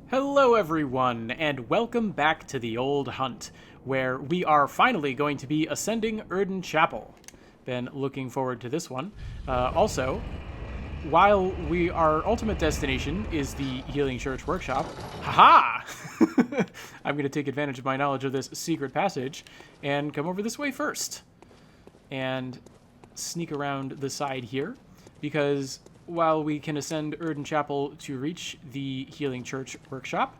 Hello, everyone, and welcome back to the Old Hunt, where we are finally going to be ascending Oedon Chapel. Been looking forward to this one. Also, while our ultimate destination is the Healing Church Workshop, haha! I'm going to take advantage of my knowledge of this secret passage and come over this way first. And sneak around the side here, because while we can ascend Oedon Chapel to reach the Healing Church Workshop,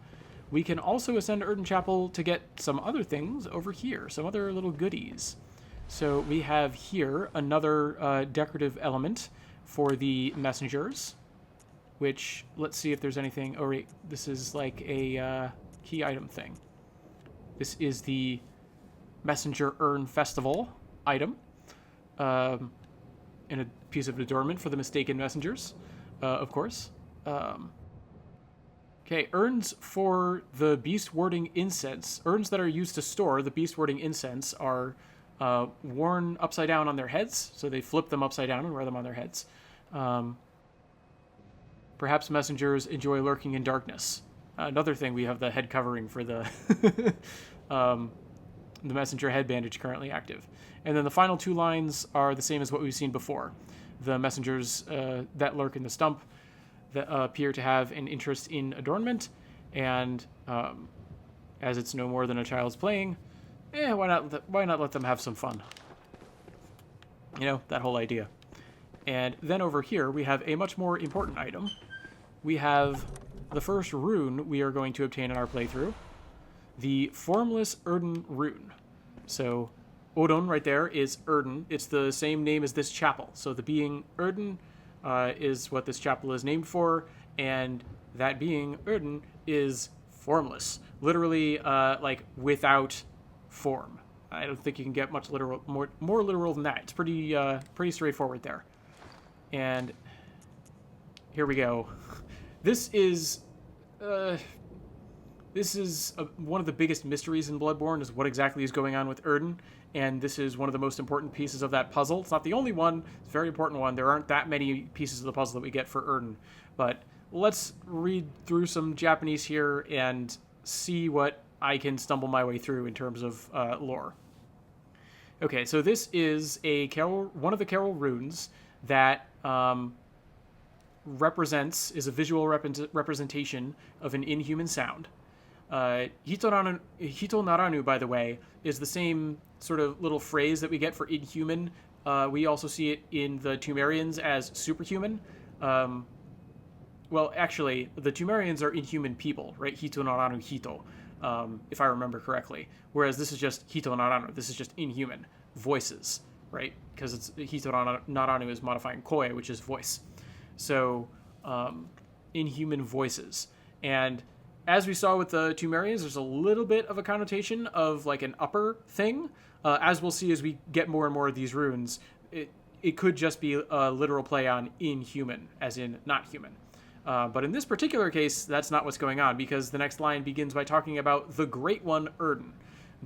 we can also ascend Oedon Chapel to get some other things over here, some other little goodies. So we have here another decorative element for the messengers, which, let's see if there's anything. Oh, wait, this is like a key item thing. This is the Messenger Urn Festival item. In a piece of adornment for the mistaken messengers, of course. Okay, urns for the beast warding incense. Urns that are used to store the beast warding incense are worn upside down on their heads, so they flip them upside down and wear them on their heads. Perhaps messengers enjoy lurking in darkness. Another thing, we have the head covering for the the messenger head bandage currently active. And then the final two lines are the same as what we've seen before. The messengers that lurk in the stump that appear to have an interest in adornment, and as it's no more than a child's playing, why not let them have some fun? You know, that whole idea. And then over here, we have a much more important item. We have the first rune we are going to obtain in our playthrough, the Formless Oedon rune. So Oedon right there is Oedon. It's the same name as this chapel. So the being Oedon is what this chapel is named for, and that being Oedon is formless, literally like without form. I don't think you can get much more literal than that. It's pretty straightforward there. And here we go. This is one of the biggest mysteries in Bloodborne, is what exactly is going on with Oedon, and this is one of the most important pieces of that puzzle. It's not the only one, it's a very important one. There aren't that many pieces of the puzzle that we get for Oedon, but let's read through some Japanese here and see what I can stumble my way through in terms of lore. Okay, so this is one of the Carol runes that is a visual representation of an inhuman sound. Hito naranu, by the way, is the same sort of little phrase that we get for inhuman. We also see it in the Tumerians as superhuman. Well, actually, the Tumerians are inhuman people, right? Hito naranu hito, if I remember correctly. Whereas this is just hito naranu. This is just inhuman voices, right? Because it's hito naranu is modifying koe, which is voice. So, inhuman voices. And as we saw with the Tumerians, there's a little bit of a connotation of like an upper thing. As we'll see as we get more and more of these runes, it could just be a literal play on inhuman, as in not human. But in this particular case, that's not what's going on, because the next line begins by talking about the Great One Oedon.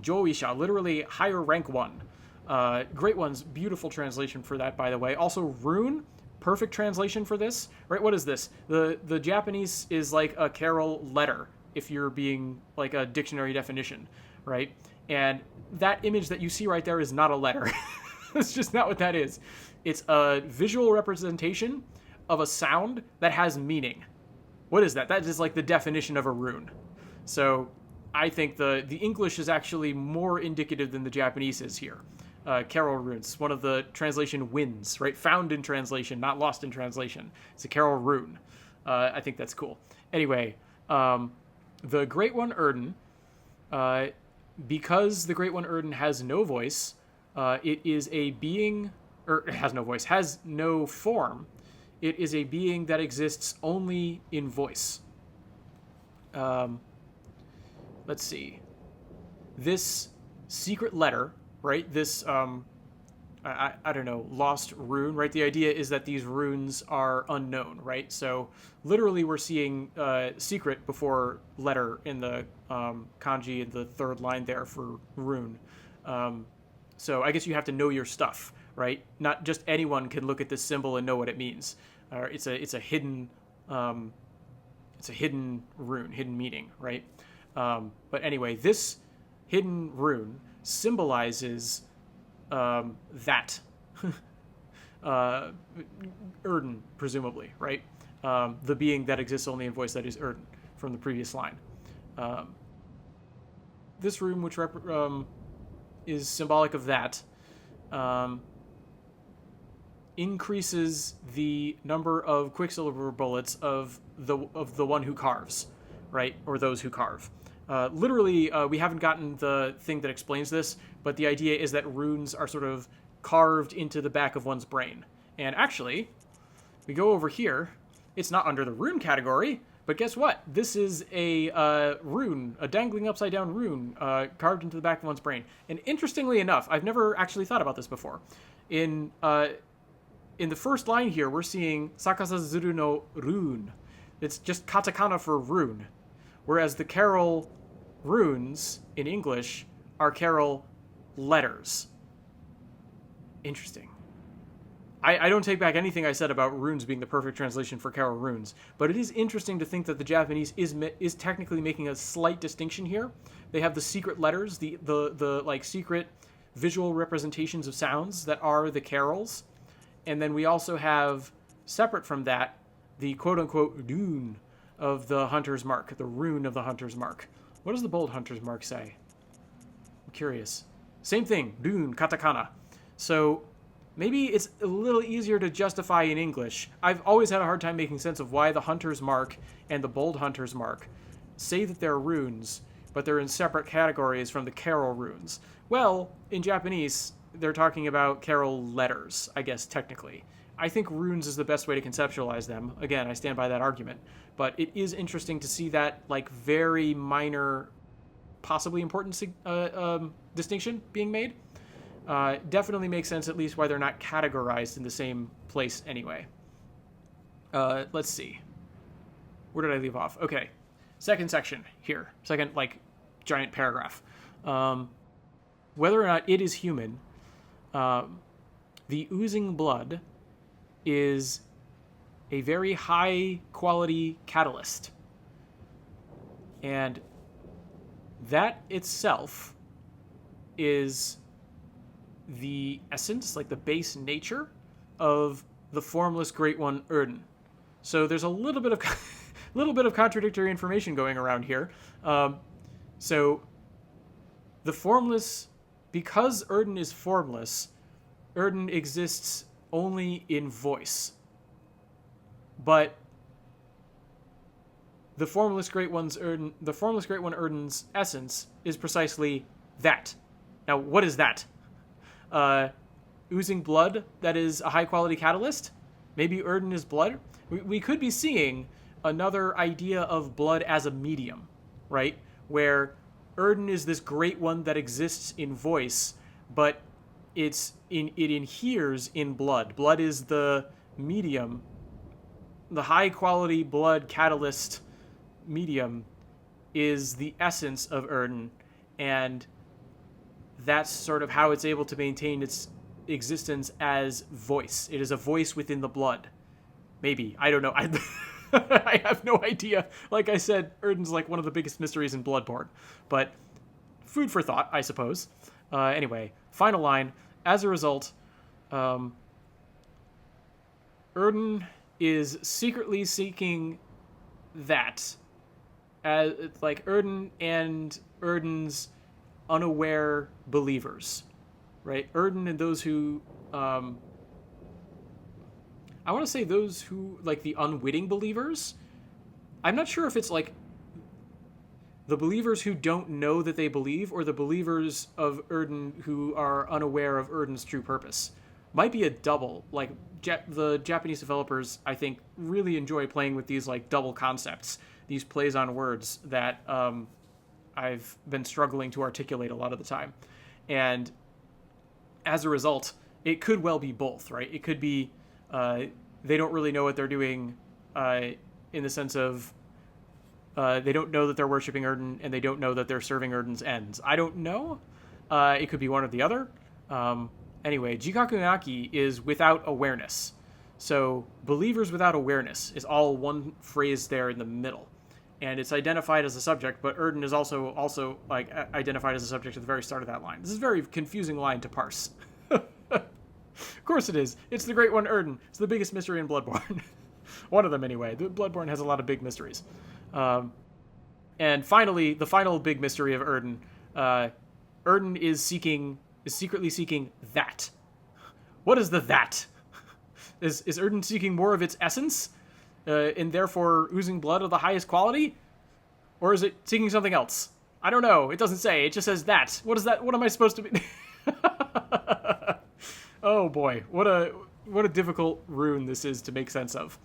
Joisha, literally higher rank one. Great One's beautiful translation for that, by the way. Also, rune, perfect translation for this, right? What is this? The Japanese is like a Carol letter, if you're being like a dictionary definition, right? And that image that you see right there is not a letter. That's just not what that is. It's a visual representation of a sound that has meaning. What is that? That is like the definition of a rune. So I think the English is actually more indicative than the Japanese is here. Carol runes, one of the translation wins, right? Found in translation, not lost in translation. It's a Carol rune. I think that's cool. Anyway, the Great One Oedon, because the Great One Oedon has no voice, it is a being, or it has no voice, has no form. It is a being that exists only in voice. Let's see. This secret letter, right? This, I don't know, lost rune, right? The idea is that these runes are unknown, right? So literally we're seeing secret before letter in the kanji in the third line there for rune. So I guess you have to know your stuff, right? Not just anyone can look at this symbol and know what it means. It's a hidden It's a hidden rune, hidden meaning, right? But anyway, this hidden rune symbolizes that. Oedon, presumably, right? The being that exists only in voice, that is Oedon, from the previous line. This rune, which is symbolic of that, increases the number of Quicksilver bullets of the one who carves, right? Or those who carve. Literally, we haven't gotten the thing that explains this, but the idea is that runes are sort of carved into the back of one's brain. And actually, we go over here. It's not under the rune category, but guess what? This is a rune, a dangling upside down rune carved into the back of one's brain. And interestingly enough, I've never actually thought about this before. In the first line here, we're seeing Sakasazuru no rune. It's just katakana for rune. Whereas the Carol runes in English are Carol letters. Interesting. I don't take back anything I said about runes being the perfect translation for Carol runes, but it is interesting to think that the Japanese is technically making a slight distinction here. They have the secret letters, the like secret visual representations of sounds that are the carols, and then we also have, separate from that, the quote-unquote rune of the hunter's mark, the rune of the hunter's mark. What does the bold hunter's mark say? I'm curious. Same thing, rune, katakana. So maybe it's a little easier to justify in English. I've always had a hard time making sense of why the hunter's mark and the bold hunter's mark say that they're runes, but they're in separate categories from the Carol runes. Well, in Japanese, they're talking about Carol letters, I guess, technically. I think runes is the best way to conceptualize them. Again, I stand by that argument. But it is interesting to see that, like, very minor, possibly important distinction being made. Definitely makes sense, at least, why they're not categorized in the same place anyway. Let's see. Where did I leave off? Okay. Second section here. Second, like, giant paragraph. Whether or not it is human, the oozing blood is a very high quality catalyst. And that itself is the essence, like the base nature of the formless Great One Oedon. So there's a little bit of contradictory information going around here. So the formless, because Oedon is formless, Oedon exists only in voice. But the formless Great One Oedon's essence is precisely that. Now, what is that? Oozing blood that is a high-quality catalyst? Maybe Oedon is blood? We could be seeing another idea of blood as a medium, right? Where Oedon is this Great One that exists in voice, but it inheres in blood. Blood is the medium. The high-quality blood catalyst medium is the essence of Oedon, and that's sort of how it's able to maintain its existence as voice. It is a voice within the blood. Maybe. I don't know. I have no idea. Like I said, Oedon's like one of the biggest mysteries in Bloodborne. But food for thought, I suppose. Anyway, final line. As a result, Oedon is secretly seeking that. As like Oedon and Oedon's unaware believers, right? Oedon and those who, I want to say those who, like the unwitting believers. I'm not sure if it's like the believers who don't know that they believe, or the believers of Oedon who are unaware of Oedon's true purpose. Might be a double. Like, the Japanese developers, I think, really enjoy playing with these, like, double concepts, these plays on words that I've been struggling to articulate a lot of the time. And as a result, it could well be both, right? It could be they don't really know what they're doing in the sense of they don't know that they're worshiping Oedon, and they don't know that they're serving Oedon's ends. I don't know. It could be one or the other. Anyway, Jikaku Naki is without awareness. So believers without awareness is all one phrase there in the middle. and it's identified as a subject, but Oedon is also like identified as a subject at the very start of that line. This is a very confusing line to parse. Of course it is. It's the Great One Oedon. It's the biggest mystery in Bloodborne. One of them, anyway. Bloodborne has a lot of big mysteries. And finally, the final big mystery of Oedon. Oedon is secretly seeking that. What is the that? Is Oedon seeking more of its essence, and therefore oozing blood of the highest quality? Or is it seeking something else? I don't know. It doesn't say. It just says that. What is that? What am I supposed to be? Oh boy, what a difficult rune this is to make sense of.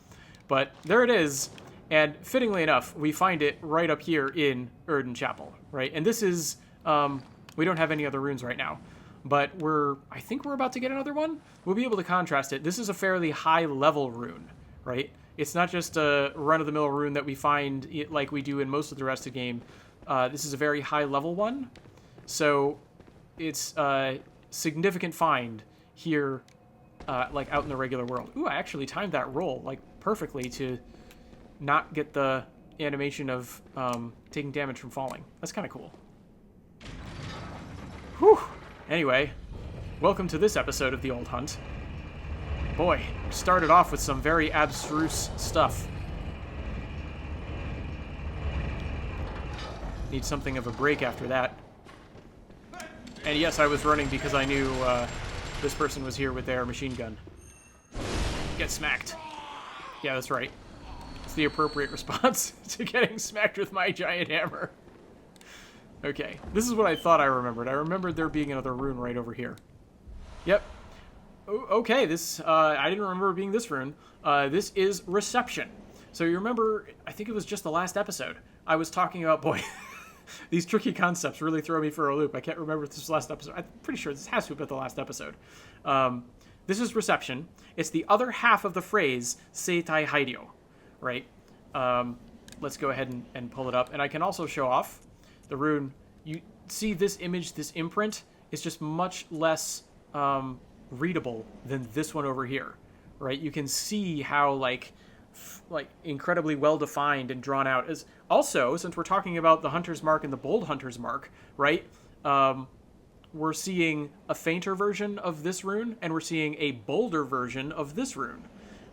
But there it is, and fittingly enough, we find it right up here in Oedon Chapel, right? And this is, we don't have any other runes right now, but I think we're about to get another one. We'll be able to contrast it. This is a fairly high-level rune, right? It's not just a run-of-the-mill rune that we find like we do in most of the rest of the game. This is a very high-level one, so it's a significant find here, like out in the regular world. Ooh, I actually timed that roll like perfectly to not get the animation of taking damage from falling. That's kind of cool. Whew. Anyway, welcome to this episode of The Old Hunt. Boy, we started off with some very abstruse stuff. Need something of a break after that. And yes, I was running because I knew this person was here with their machine gun. Get smacked. Yeah, that's right. It's the appropriate response to getting smacked with my giant hammer. Okay, this is what I thought I remembered. I remembered there being another rune right over here. Yep. Okay, this, I didn't remember it being this rune. This is Reception. So you remember, I think it was just the last episode, I was talking about, boy, these tricky concepts really throw me for a loop. I can't remember if this was the last episode. I'm pretty sure this has to have been the last episode. This is Reception. It's the other half of the phrase, Seitai Hairyō, right? Let's go ahead and pull it up. And I can also show off the rune. You see this image, this imprint, is just much less readable than this one over here, right? You can see how like incredibly well defined and drawn out is. Also, since we're talking about the Hunter's Mark and the Bold Hunter's Mark, right? We're seeing a fainter version of this rune, and we're seeing a bolder version of this rune.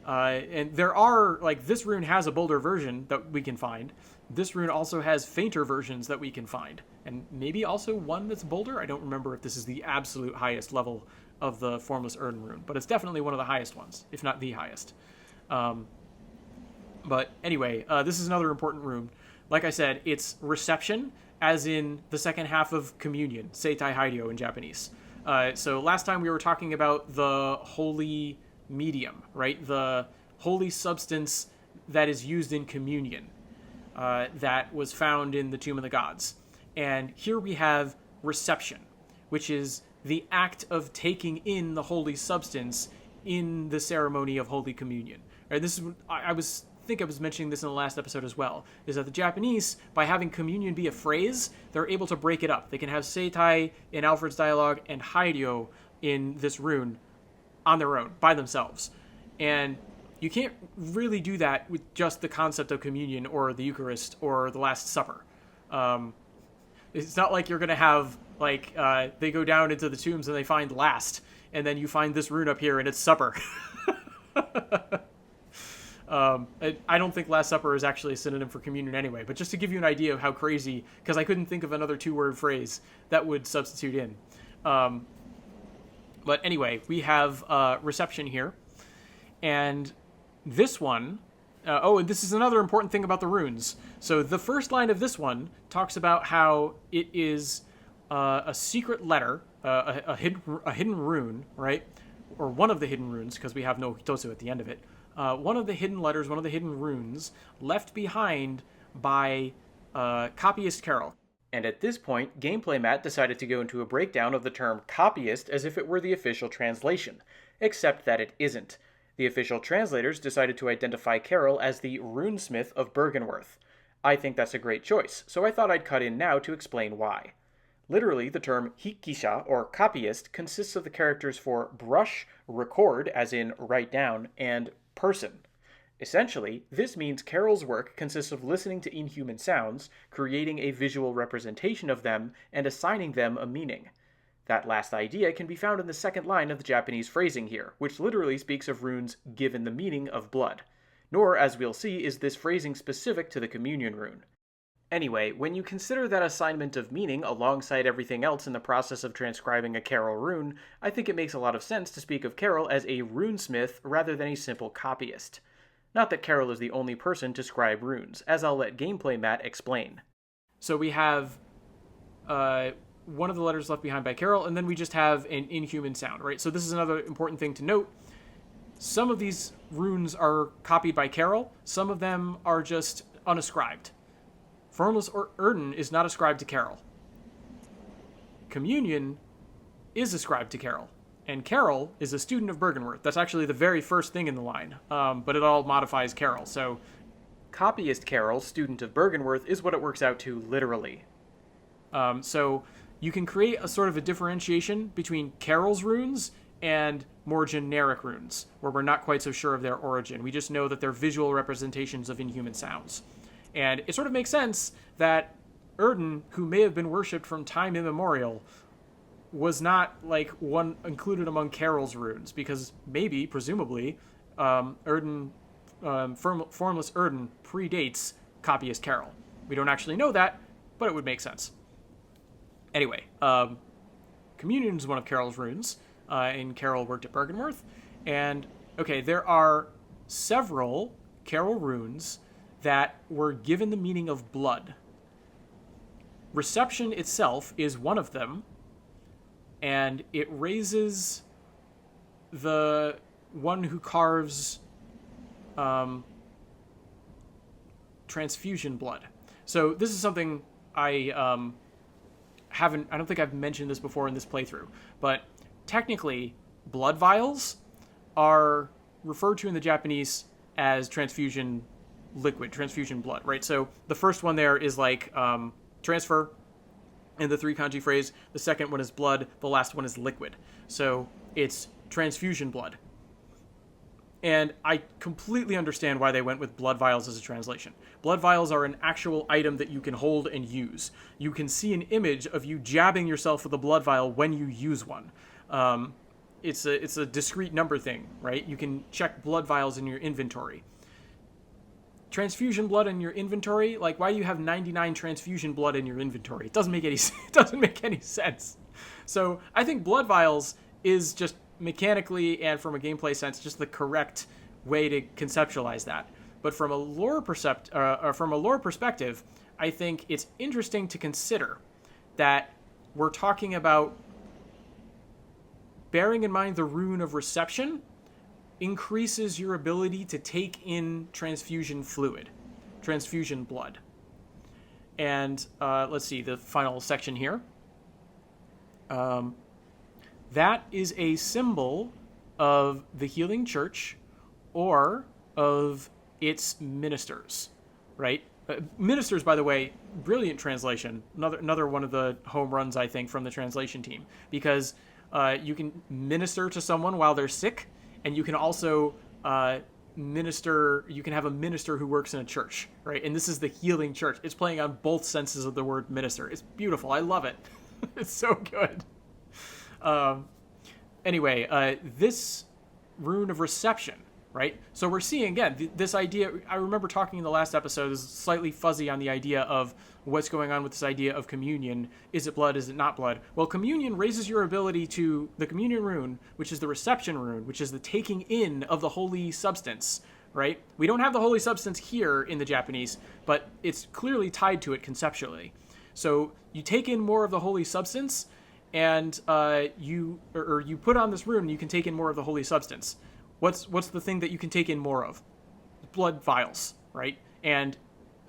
And there are, like, this rune has a bolder version that we can find. This rune also has fainter versions that we can find. And maybe also one that's bolder. I don't remember if this is the absolute highest level of the Formless Oedon rune, but it's definitely one of the highest ones, if not the highest. But anyway, this is another important rune. Like I said, it's Reception, as in the second half of Communion, Seitai Hairyō in Japanese. So last time we were talking about the holy medium, right? The holy substance that is used in communion, that was found in the Tomb of the Gods. And here we have Reception, which is the act of taking in the holy substance in the ceremony of Holy Communion. Right, this is, I think I was mentioning this in the last episode as well, is that the Japanese, by having communion be a phrase, they're able to break it up. They can have Seitai in Alfred's dialogue and Hairyō in this rune on their own, by themselves. And you can't really do that with just the concept of communion or the Eucharist or the Last Supper. It's not like you're going to have, like, they go down into the tombs and they find last, and then you find this rune up here and it's supper. I don't think Last Supper is actually a synonym for communion anyway, but just to give you an idea of how crazy, because I couldn't think of another two-word phrase that would substitute in. But anyway, we have Reception here, and this one, and this is another important thing about the runes. So the first line of this one talks about how it is a secret letter, a hidden rune, right? Or one of the hidden runes, because we have no Hitotsu at the end of it. One of the hidden letters, one of the hidden runes, left behind by copyist Carol. And at this point, Gameplay Matt decided to go into a breakdown of the term copyist as if it were the official translation, except that it isn't. The official translators decided to identify Carol as the runesmith of Bergenworth. I think that's a great choice, so I thought I'd cut in now to explain why. Literally, the term hikisha, or copyist, consists of the characters for brush, record, as in write down, and person. Essentially, this means Carroll's work consists of listening to inhuman sounds, creating a visual representation of them, and assigning them a meaning. That last idea can be found in the second line of the Japanese phrasing here, which literally speaks of runes given the meaning of blood. Nor, as we'll see, is this phrasing specific to the communion rune. Anyway, when you consider that assignment of meaning alongside everything else in the process of transcribing a Carroll rune, I think it makes a lot of sense to speak of Carroll as a runesmith rather than a simple copyist. Not that Carroll is the only person to scribe runes, as I'll let Gameplay Matt explain. So we have one of the letters left behind by Carroll, and then we just have an inhuman sound, right? So this is another important thing to note. Some of these runes are copied by Carroll, some of them are just unascribed. Formless Oedon is not ascribed to Carroll. Communion is ascribed to Carroll. And Carroll is a student of Byrgenwerth. That's actually the very first thing in the line, but it all modifies Carroll. So copyist Carroll, student of Byrgenwerth, is what it works out to literally. So you can create a sort of a differentiation between Carroll's runes and more generic runes, where we're not quite so sure of their origin. We just know that they're visual representations of inhuman sounds. And it sort of makes sense that Oedon, who may have been worshipped from time immemorial, was not like one included among Carroll's runes, because maybe, presumably, Formless Oedon predates copyist Carroll. We don't actually know that, but it would make sense. Anyway, Communion is one of Carroll's runes, and Carroll worked at Byrgenwerth. And, okay, there are several Carroll runes that were given the meaning of blood. Reception itself is one of them, and it raises the one who carves transfusion blood. So this is something I don't think I've mentioned this before in this playthrough, but technically blood vials are referred to in the Japanese as transfusion liquid, transfusion blood, right? So the first one there is like transfer in the 3 kanji phrase. The second one is blood. The last one is liquid. So it's transfusion blood. And I completely understand why they went with blood vials as a translation. Blood vials are an actual item that you can hold and use. You can see an image of you jabbing yourself with a blood vial when you use one. It's a discrete number thing, right? You can check blood vials in your inventory. Transfusion blood in your inventory, like why do you have 99 transfusion blood in your inventory? It doesn't make any sense. So I think blood vials is just mechanically and from a gameplay sense just the correct way to conceptualize that. But from a lore perspective, I think it's interesting to consider that we're talking about bearing in mind the rune of reception increases your ability to take in transfusion fluid, transfusion blood. And let's see, the final section here. That is a symbol of the healing church or of its ministers, right? Ministers, by the way, brilliant translation. Another one of the home runs, I think, from the translation team, because you can minister to someone while they're sick, and you can also minister. You can have a minister who works in a church, right? And this is the healing church. It's playing on both senses of the word minister. It's beautiful. I love it. It's so good. Anyway, this rune of reception, right? So we're seeing, again, this idea. I remember talking in the last episode is slightly fuzzy on the idea of what's going on with this idea of communion. Is it blood? Is it not blood? Well, communion raises your ability to the communion rune, which is the reception rune, which is the taking in of the holy substance, right? We don't have the holy substance here in the Japanese, but it's clearly tied to it conceptually. So you take in more of the holy substance, and you put on this rune, and you can take in more of the holy substance. What's the thing that you can take in more of? Blood vials, right? And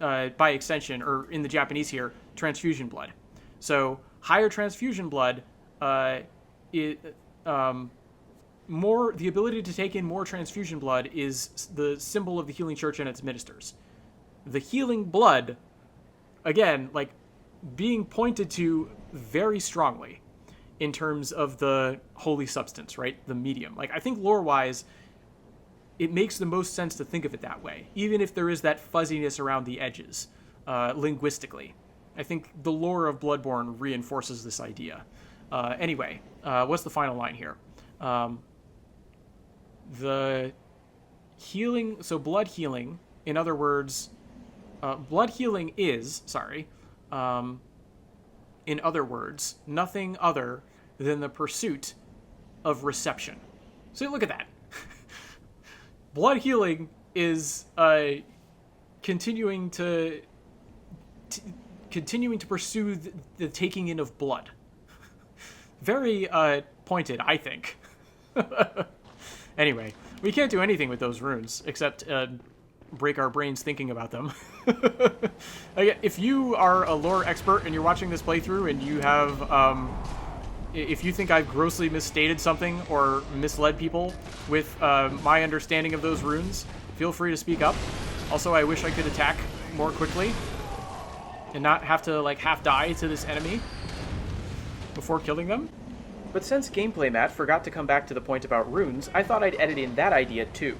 by extension, or in the Japanese here, transfusion blood. So higher transfusion blood, the ability to take in more transfusion blood is the symbol of the healing church and its ministers. The healing blood, again, like being pointed to very strongly in terms of the holy substance, right? The medium. Like, I think lore-wise, it makes the most sense to think of it that way, even if there is that fuzziness around the edges, linguistically. I think the lore of Bloodborne reinforces this idea. Anyway, what's the final line here? The healing, so blood healing, in other words, blood healing is, in other words, nothing other than the pursuit of reception. So look at that. Blood healing is continuing to pursue the taking in of blood. Very pointed, I think. Anyway, we can't do anything with those runes except break our brains thinking about them. If you are a lore expert and you're watching this playthrough and you have, if you think I've grossly misstated something or misled people with my understanding of those runes, feel free to speak up. Also, I wish I could attack more quickly and not have to, like, half die to this enemy before killing them. But since Gameplay Matt forgot to come back to the point about runes, I thought I'd edit in that idea too.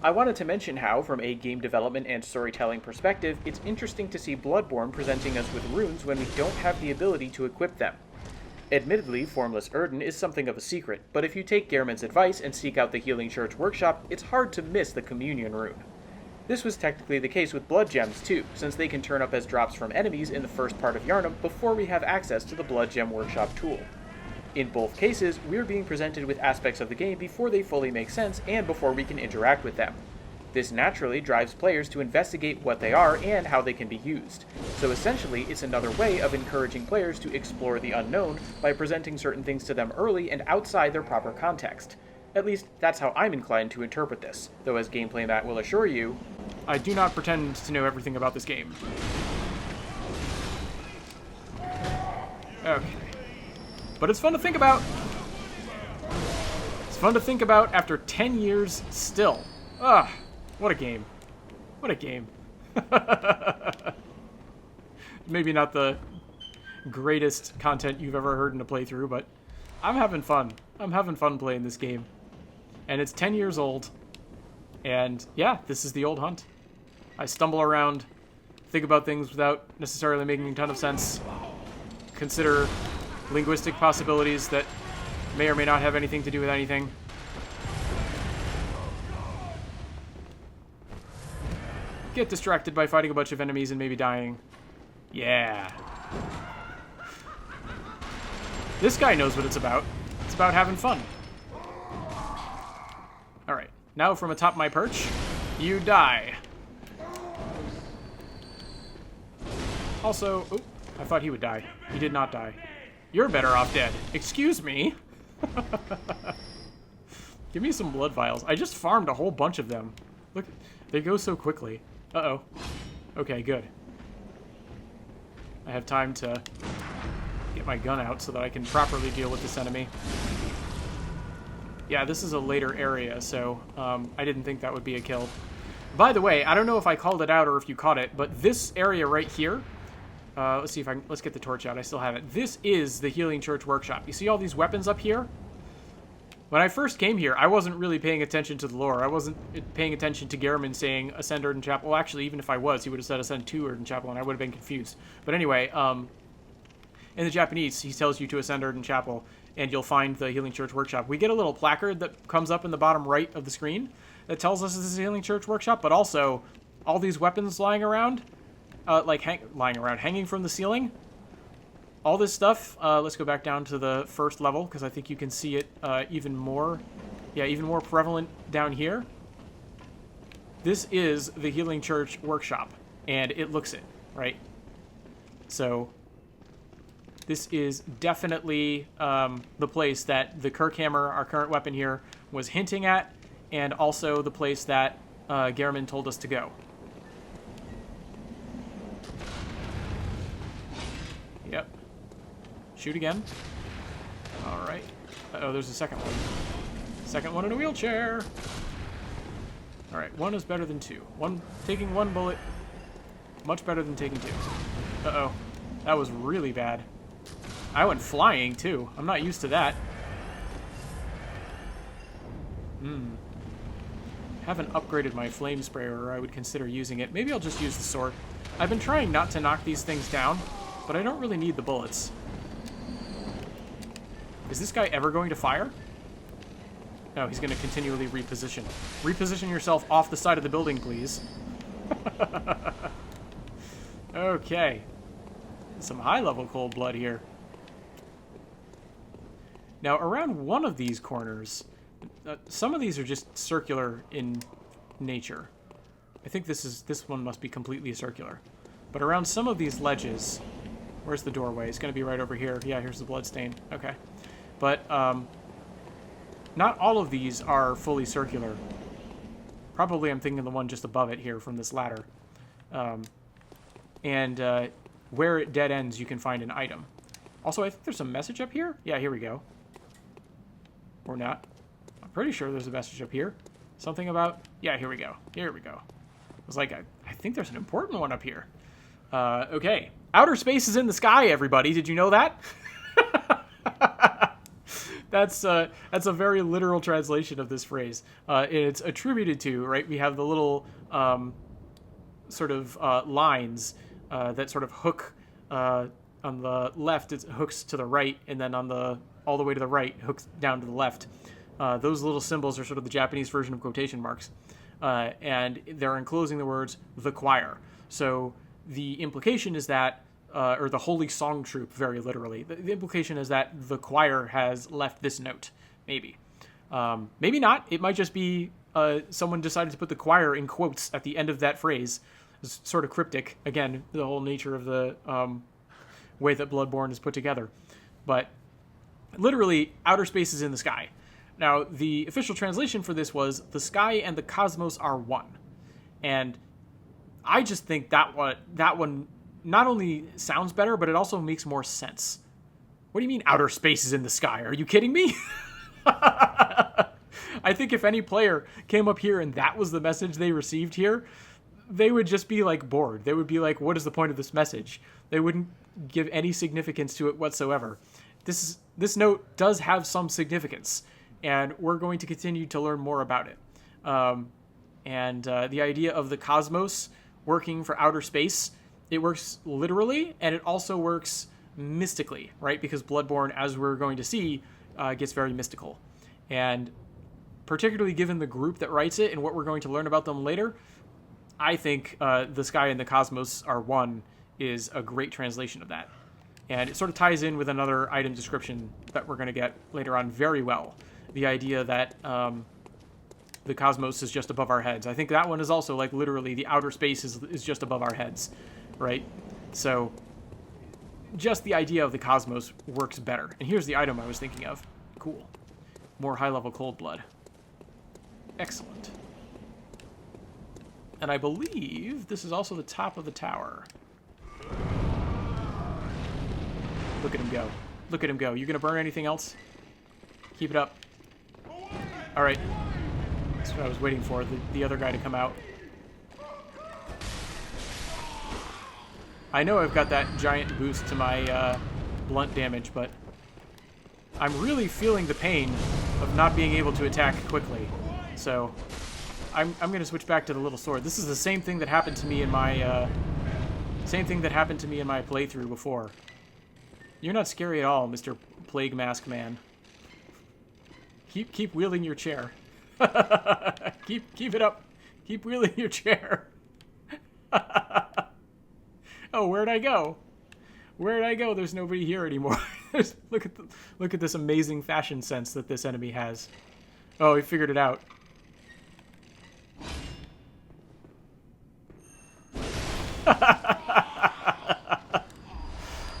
I wanted to mention how, from a game development and storytelling perspective, it's interesting to see Bloodborne presenting us with runes when we don't have the ability to equip them. Admittedly, Formless Oedon is something of a secret, but if you take Gehrman's advice and seek out the Healing Church workshop, it's hard to miss the Communion rune. This was technically the case with Blood Gems too, since they can turn up as drops from enemies in the first part of Yharnam before we have access to the Blood Gem workshop tool. In both cases, we're being presented with aspects of the game before they fully make sense and before we can interact with them. This naturally drives players to investigate what they are and how they can be used. So essentially, it's another way of encouraging players to explore the unknown by presenting certain things to them early and outside their proper context. At least, that's how I'm inclined to interpret this, though as Gameplay Matt will assure you, I do not pretend to know everything about this game. Okay. But it's fun to think about. It's fun to think about after 10 years still. Ah, what a game. What a game. Maybe not the greatest content you've ever heard in a playthrough, but I'm having fun. I'm having fun playing this game. And it's 10 years old. And yeah, this is the old hunt. I stumble around, think about things without necessarily making a ton of sense, consider linguistic possibilities that may or may not have anything to do with anything. Get distracted by fighting a bunch of enemies and maybe dying. Yeah. This guy knows what it's about. It's about having fun. Alright, now from atop my perch, you die. Also, oop, I thought he would die. He did not die. You're better off dead. Excuse me. Give me some blood vials. I just farmed a whole bunch of them. Look, they go so quickly. Uh-oh. Okay, good. I have time to get my gun out so that I can properly deal with this enemy. Yeah, this is a later area, so I didn't think that would be a kill. By the way, I don't know if I called it out or if you caught it, but this area right here, let's see if I can, let's get the torch out. I still have it. This is the Healing Church workshop. You see all these weapons up here? When I first came here, I wasn't really paying attention to the lore. I wasn't paying attention to Gehrman saying Ascend Oedon Chapel. Well, actually, even if I was, he would have said Ascend to Oedon Chapel, and I would have been confused. But anyway, in the Japanese, he tells you to Ascend Oedon Chapel, and you'll find the Healing Church workshop. We get a little placard that comes up in the bottom right of the screen that tells us this is the Healing Church workshop, but also all these weapons lying around, hanging from the ceiling. All this stuff, let's go back down to the first level, because I think you can see it even more prevalent down here. This is the Healing Church workshop, and it looks it, right? So this is definitely the place that the Kirkhammer, our current weapon here, was hinting at, and also the place that Gehrman told us to go. Yep. Shoot again. Alright. Uh-oh, there's a second one. Second one in a wheelchair. Alright, one is better than two. Taking one bullet, much better than taking two. Uh-oh. That was really bad. I went flying, too. I'm not used to that. haven't upgraded my flame sprayer, or I would consider using it. Maybe I'll just use the sword. I've been trying not to knock these things down, but I don't really need the bullets. Is this guy ever going to fire? No, he's going to continually reposition. Reposition yourself off the side of the building, please. Okay. Some high-level cold blood here. Now, around one of these corners, some of these are just circular in nature. I think this one must be completely circular. But around some of these ledges, where's the doorway? It's going to be right over here. Yeah, here's the blood stain. Okay. But not all of these are fully circular. Probably I'm thinking of the one just above it here from this ladder. And where it dead ends, you can find an item. Also, I think there's a message up here. Yeah, here we go. Or not. I'm pretty sure there's a message up here. Something about... Yeah, here we go. Here we go. I was like, I think there's an important one up here. Okay. Outer space is in the sky, everybody. Did you know that? That's a very literal translation of this phrase. It's attributed to, right? We have the little sort of lines that sort of hook on the left. It hooks to the right, and then on the all the way to the right, hooks down to the left. Those little symbols are sort of the Japanese version of quotation marks, and they're enclosing the words "the choir." So the implication is that, or the holy song troupe, very literally, the implication is that the choir has left this note. Maybe, maybe not. It might just be someone decided to put the choir in quotes at the end of that phrase. It's sort of cryptic. Again, the whole nature of the way that Bloodborne is put together, but literally, outer space is in the sky. Now, the official translation for this was, the sky and the cosmos are one. And I just think that one not only sounds better, but it also makes more sense. What do you mean outer space is in the sky? Are you kidding me? I think if any player came up here and that was the message they received here, they would just be, like, bored. They would be like, what is the point of this message? They wouldn't give any significance to it whatsoever. This note does have some significance, and we're going to continue to learn more about it. The idea of the cosmos working for outer space, it works literally, and it also works mystically, right? Because Bloodborne, as we're going to see, gets very mystical. And particularly given the group that writes it and what we're going to learn about them later, I think the sky and the cosmos are one is a great translation of that. And it sort of ties in with another item description that we're going to get later on very well. The idea that the cosmos is just above our heads. I think that one is also, like, literally the outer space is just above our heads, right? So just the idea of the cosmos works better. And here's the item I was thinking of. Cool. More high-level cold blood. Excellent. And I believe this is also the top of the tower. Look at him go. Look at him go. You gonna burn anything else? Keep it up. Alright. That's what I was waiting for, the other guy to come out. I know I've got that giant boost to my blunt damage, but I'm really feeling the pain of not being able to attack quickly. So I'm gonna switch back to the little sword. This is the same thing that happened to me in my playthrough before. You're not scary at all, Mr. Plague Mask Man. Keep wheeling your chair. keep it up. Keep wheeling your chair. Oh, where'd I go? Where'd I go? There's nobody here anymore. Look at this amazing fashion sense that this enemy has. Oh, he figured it out.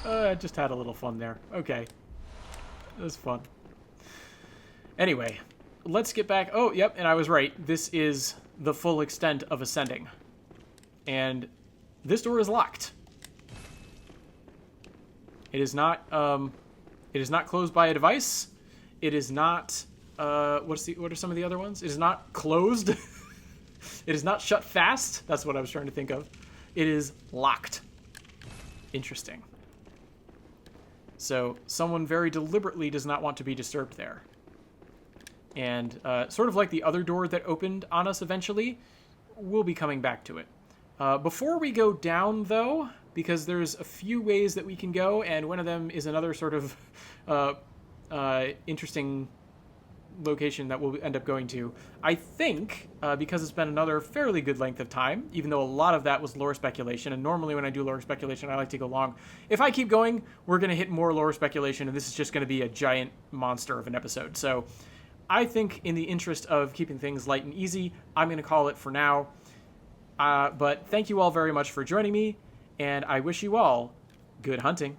I just had a little fun there. Okay. It was fun. Anyway, let's get back. Oh, yep, and I was right. This is the full extent of ascending. And this door is locked. It is not closed by a device. It is not what are some of the other ones? It is not closed. It is not shut fast. That's what I was trying to think of. It is locked. Interesting. So someone very deliberately does not want to be disturbed there. And sort of like the other door that opened on us eventually, we'll be coming back to it. Before we go down, though, because there's a few ways that we can go, and one of them is another sort of interesting location that we'll end up going to. I think, because it's been another fairly good length of time, even though a lot of that was lore speculation, and normally when I do lore speculation, I like to go long. If I keep going, we're going to hit more lore speculation, and this is just going to be a giant monster of an episode. So I think in the interest of keeping things light and easy, I'm going to call it for now. But thank you all very much for joining me, and I wish you all good hunting.